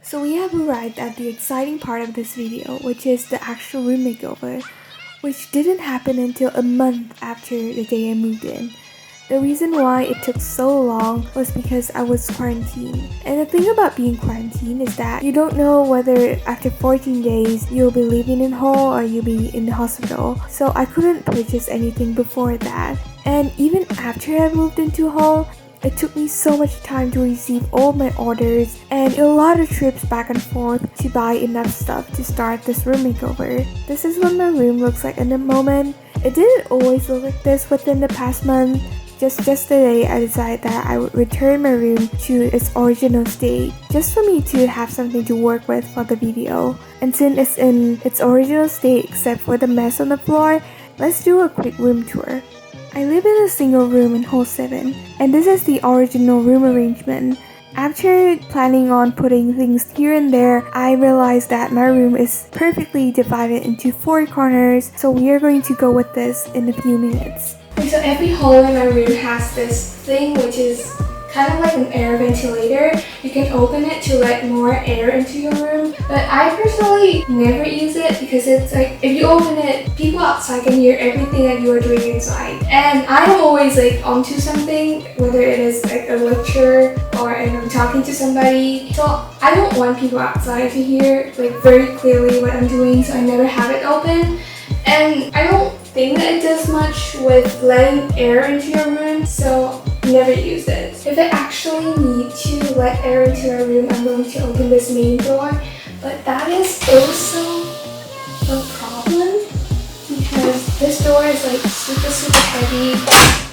So we have arrived at the exciting part of this video, which is the actual room makeover, which didn't happen until a month after the day I moved in. The reason why it took so long was because I was quarantined. And the thing about being quarantined is that you don't know whether after 14 days you'll be living in hall or you'll be in the hospital. So I couldn't purchase anything before that. And even after I moved into hall, it took me so much time to receive all my orders and a lot of trips back and forth to buy enough stuff to start this room makeover. This is what my room looks like in the moment. It didn't always look like this within the past month. Just yesterday, I decided that I would return my room to its original state, just for me to have something to work with for the video. And since it's in its original state except for the mess on the floor, let's do a quick room tour. I live in a single room in Hall 7, and this is the original room arrangement. After planning on putting things here and there, I realized that my room is perfectly divided into 4 corners, so we are going to go with this in a few minutes. So every hole in my room has this thing which is kind of like an air ventilator. You can open it to let more air into your room, but I personally never use it because it's like if you open it, people outside can hear everything that you are doing inside. And I'm always like onto something, whether it is like a lecture or if I'm talking to somebody. So I don't want people outside to hear like very clearly what I'm doing, so I never have it open. And I don't think that it does much with letting air into your room, so never use it. If I actually need to let air into my room, I'm going to open this main door, but that is also a problem because this door is like super heavy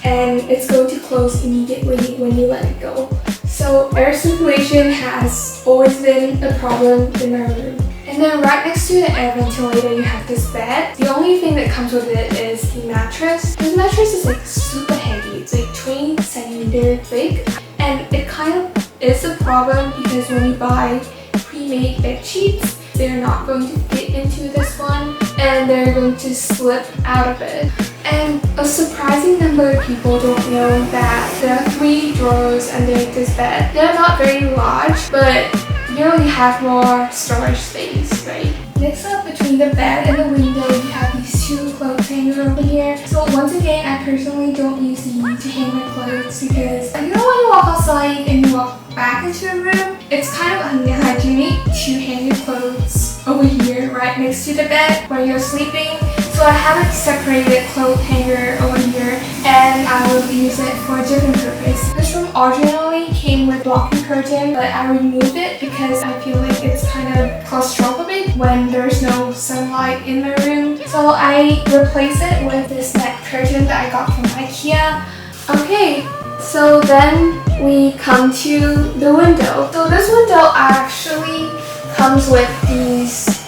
and it's going to close immediately when you let it go. So air circulation has always been a problem in my room. And then right next to the air ventilator you have this bed. The only thing that comes with it is the mattress. This mattress is like super heavy. It's like 20 centimeter thick, and it kind of is a problem because when you buy pre-made bed sheets, they're not going to fit into this one and they're going to slip out of it. And a surprising number of people don't know that there are 3 drawers underneath this bed. They're not very large, but you only have more storage space, right? Next up, between the bed and the window, you have these 2 clothes hangers over here. So once again, I personally don't use these to hang my clothes because you know when you walk outside and you walk back into your room, it's kind of unhygienic to hang your clothes over here right next to the bed when you're sleeping. So I have a separated clothes hanger over here and I will use it for a different purpose. This room originally came with blocking curtain, but I removed it because I feel like it's kind of claustrophobic when there's no sunlight in the room. So I replaced it with this net curtain that I got from IKEA. Okay, so then we come to the window. So this window actually comes with these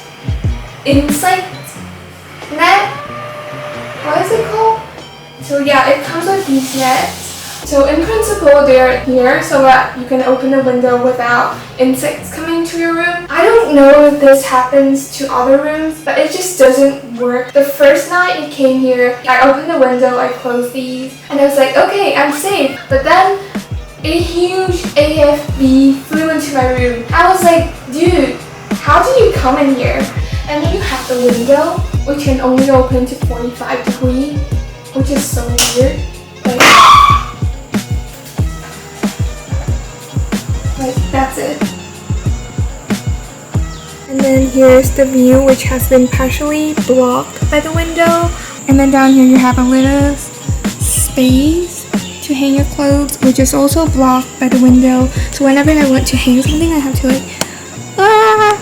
insect net. What is it called? So yeah, it comes with these nets. So in principle, they're here so that you can open the window without insects coming to your room. I don't know if this happens to other rooms, but it just doesn't work. The first night it came here, I opened the window, I closed these, and I was like, okay, I'm safe. But then a huge AFB flew into my room. I was like, dude, how did you come in here? And then you have the window, which can only open to 45 degrees, which is so weird. Like that's it. And then here's the view, which has been partially blocked by the window. And then down here you have a little space to hang your clothes, which is also blocked by the window. So whenever I want to hang something, I have to like, ah!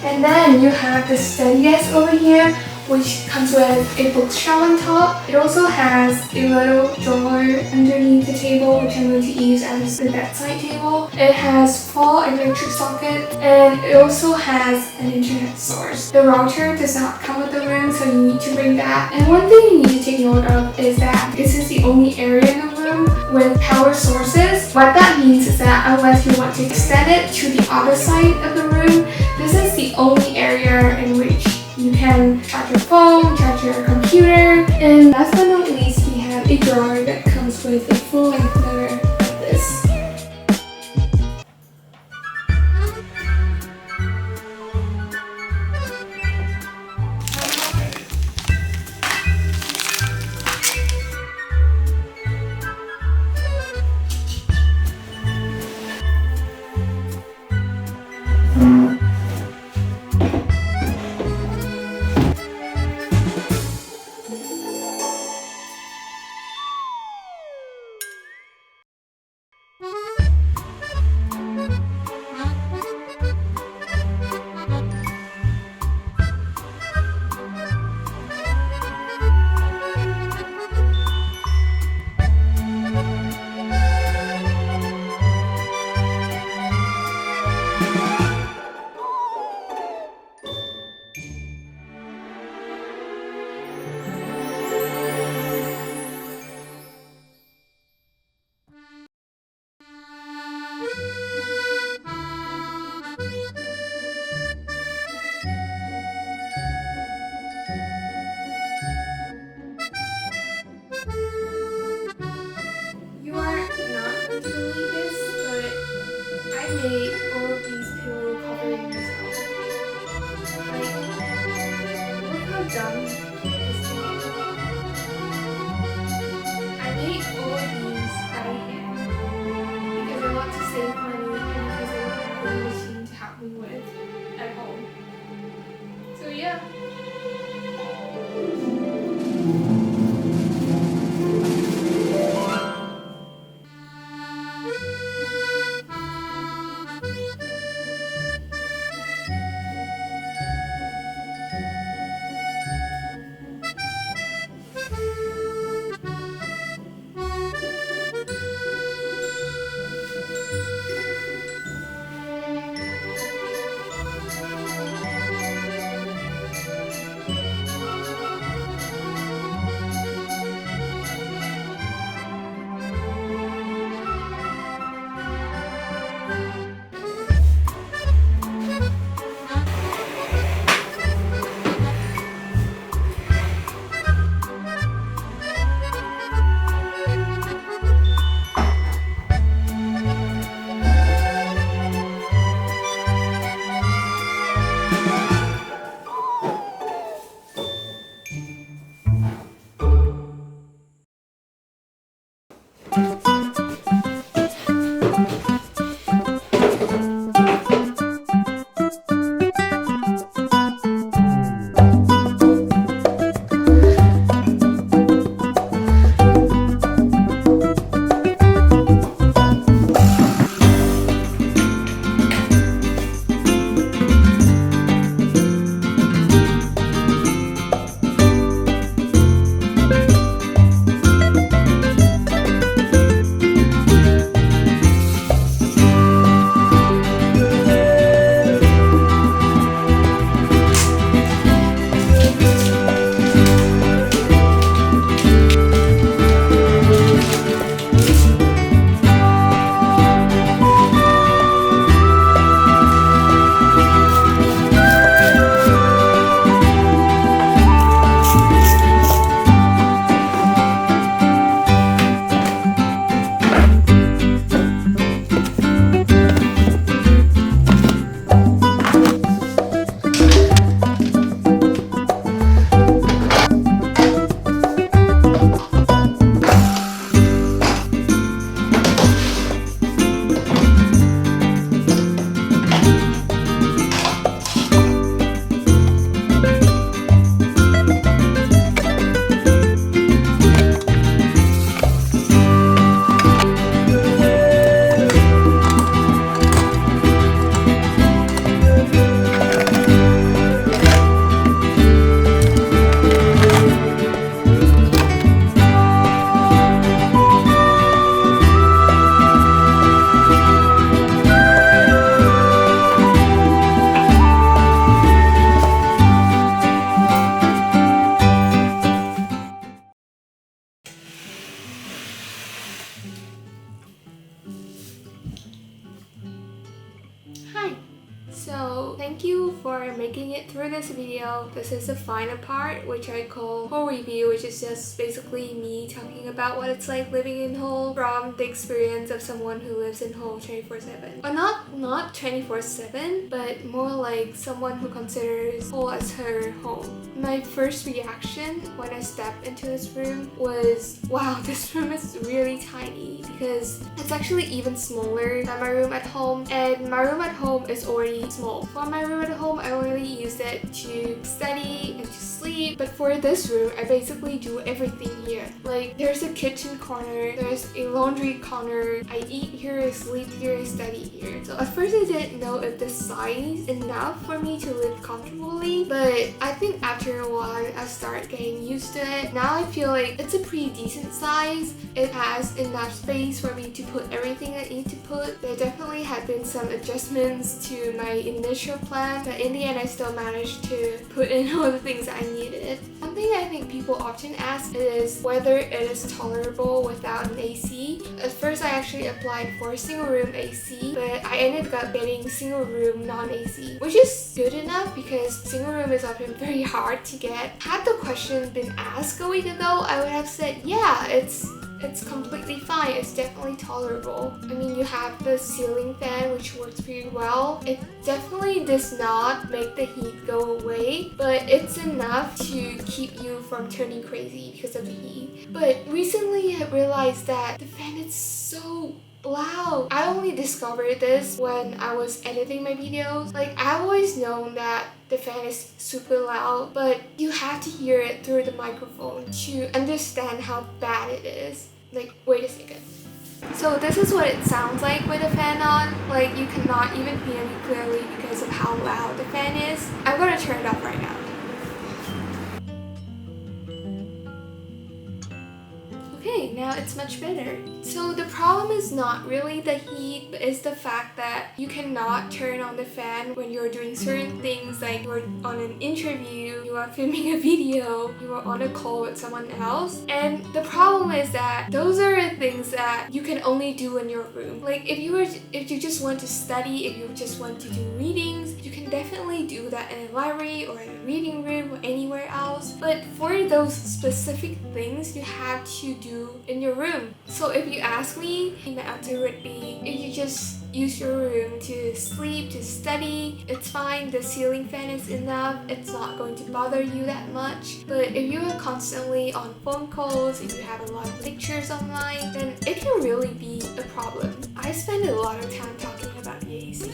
And then you have the study desk over here, which comes with a bookshelf on top. It also has a little drawer underneath the table, which I'm going to use as the bedside table. It has 4 electric sockets, and it also has an internet source. The router does not come with the room, so you need to bring that. And one thing you need to take note of is that this is the only area in the room with power sources. What that means is that unless you want to extend it to the other side of the room, this is the only area in which you can charge your phone, charge your computer, and last but not least, we have a drawer that comes with a full-length mirror like this. So thank you for making it through this video. This is the final part, which I call Whole Review, which is just basically me talking about what it's like living in Seoul from the experience of someone who lives in Seoul 24/7. Well, not 24/7, but more like someone who considers Seoul as her home. My first reaction when I stepped into this room was, wow, this room is really tiny, because it's actually even smaller than my room at home, and my room at home is already small. For my room at home, I only use it to study and to sleep, but for this room, I basically do everything here. Like, there's a kitchen corner, there's a laundry corner, I eat here, I sleep here, I study here. So at first I didn't know if the size is enough for me to live comfortably, but I think after a while I start getting used to it. Now I feel like it's a pretty decent size. It has enough space for me to put everything I need to put. There definitely had been some adjustments to my initial plan, but in the end I still managed to put in all the things I needed. One thing I think people often ask is whether it is tolerable without an AC. At first I actually applied for single room AC, but I ended up getting single room non-AC, which is good enough because single room is often very hard to get. Had the question been asked a week ago, I would have said, yeah, it's completely fine. It's definitely tolerable. I mean, you have the ceiling fan, which works pretty well. It definitely does not make the heat go away, but it's enough to keep you from turning crazy because of the heat. But recently I realized that the fan is so loud. I only discovered this when I was editing my videos. Like, I've always known that the fan is super loud, but you have to hear it through the microphone to understand how bad it is. Like, wait a second. So this is what it sounds like with the fan on. Like, you cannot even hear me clearly because of how loud the fan is. I'm gonna turn it off right now. Okay, now it's much better. So the problem is not really the heat, but it's the fact that you cannot turn on the fan when you're doing certain things, like you're on an interview, you are filming a video, you are on a call with someone else. And the problem is that those are things that you can only do in your room. Like, if you just want to study, if you just want to do readings, you can definitely do that in a library or in a reading room or anywhere else. But for those specific things, you have to do in your room. So if you ask me, the answer would be, if you just use your room to sleep, to study, it's fine. The ceiling fan is enough. It's not going to bother you that much. But if you are constantly on phone calls, if you have a lot of lectures online, then it can really be a problem. I spend a lot of time talking about the AC.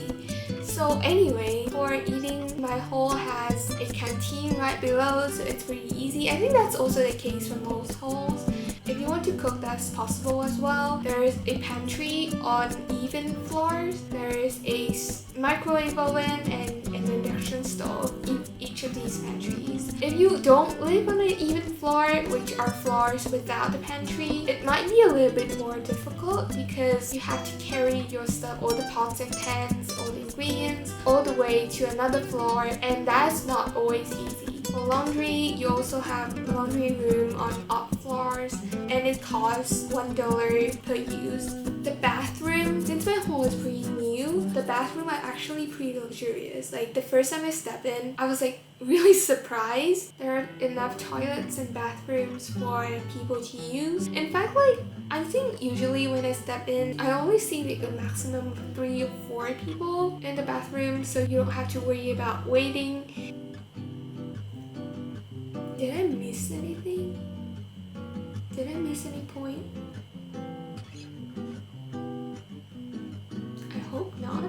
So anyway, for eating, my hall has a canteen right below, so it's pretty easy. I think that's also the case for most halls. If you want to cook, that's possible as well. There is a pantry on even floors. There is a microwave oven and an induction stove in each of these pantries. If you don't live on an even floor, which are floors without the pantry, it might be a little bit more difficult because you have to carry your stuff, all the pots and pans, all the ingredients, all the way to another floor, and that's not always easy. For laundry, you also have a laundry room on up floors, and it costs $1 per use. The bathroom, since my home is pretty new, the bathroom are actually pretty luxurious. Like, the first time I stepped in, I was like really surprised. There are enough toilets and bathrooms for people to use. In fact, like, I think usually when I step in, I only see like a maximum of 3 or 4 people in the bathroom, so you don't have to worry about waiting. Did I miss anything? Did I miss any point? I hope not.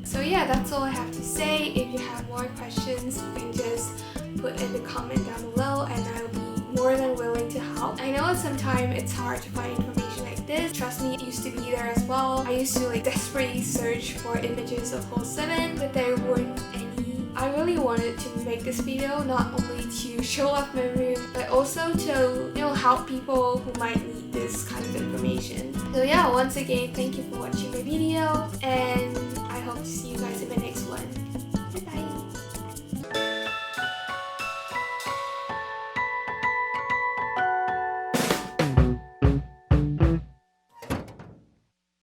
So yeah, that's all I have to say. If you have more questions, you can just put in the comment down below and I'll be more than willing to help. I know sometimes it's hard to find information like this. Trust me, it used to be there as well. I used to like desperately search for images of Hall 7, but there weren't any. I really wanted to make this video not only to show off my room, but also to, help people who might need this kind of information. So yeah, once again, thank you for watching my video, and I hope to see you guys in my next one.